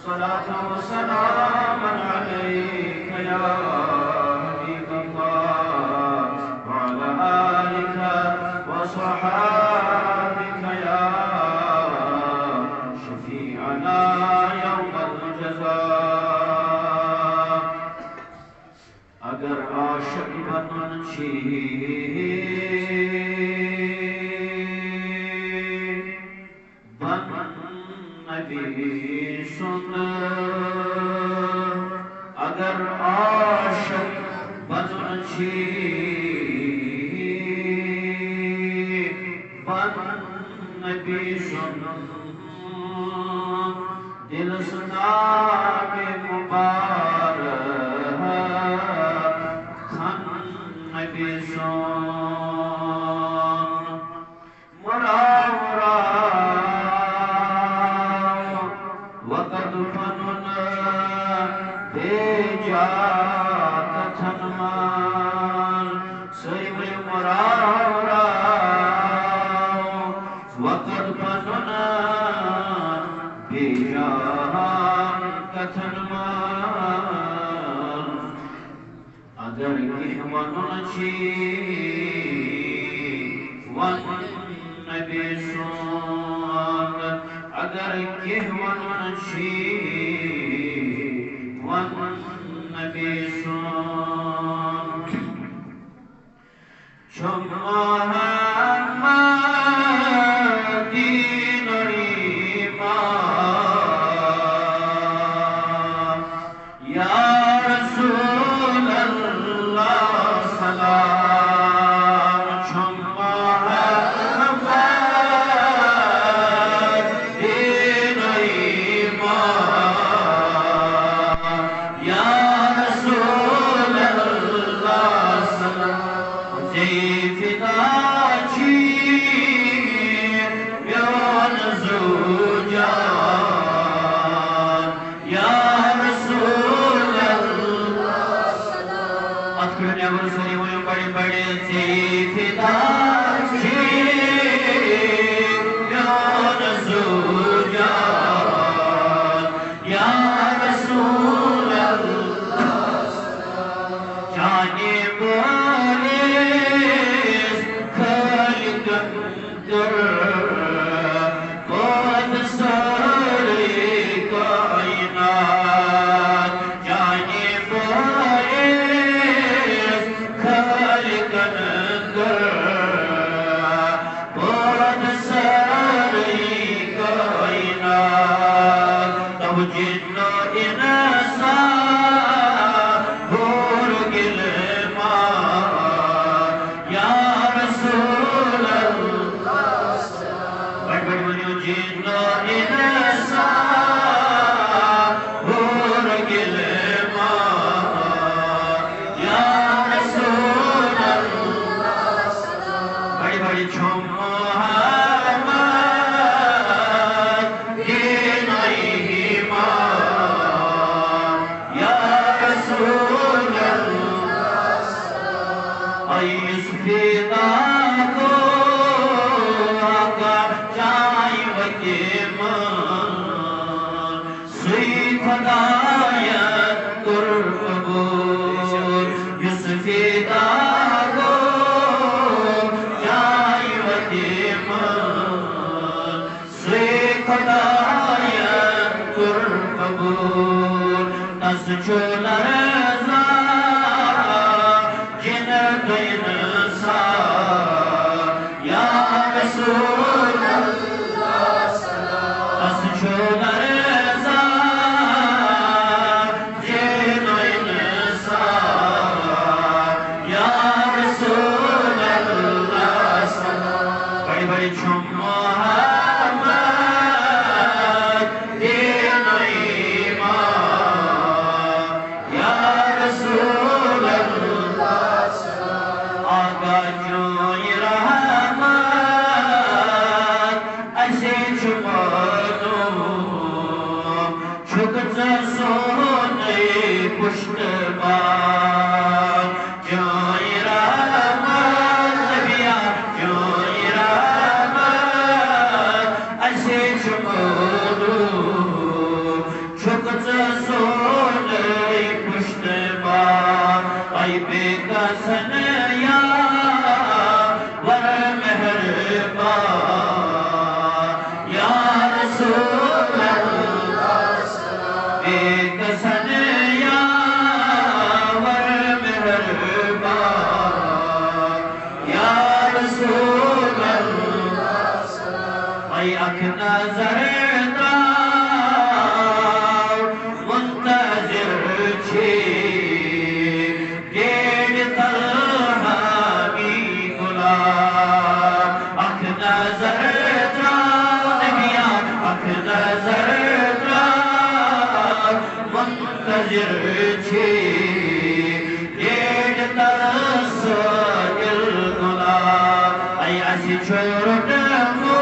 صلاة وسلام عليك يا حبيب الله وعلى آلك وصحابك يا شفيعنا يوم الجزاء अगर आशिक बनन छी बन नबी सुन अगर आशिक बनन छी बन नबी सुन दिल सुना में मुबारक नबी सुन मुरावरा वक़द फनुन भेजा कथन मान सैब मुरावरा वक़द फनुन भेजा कथन मान अगर कहवन छी वन नबी सुन अगर कहवन छी वन नबी सुन मुंतजिर छी डेढ़ तरस दिल गुला आई असी छोड़ मो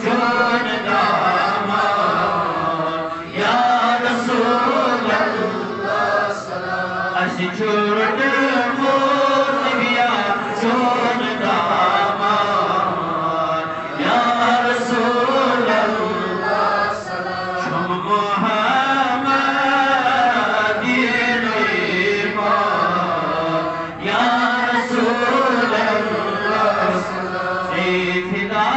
जोन दामा या रसूल अल्लाह असी छोड़ मो नबिया जोन दामा या रसूल अल्लाह शुम मुहम्मद या रसूल अल्लाह से फिदा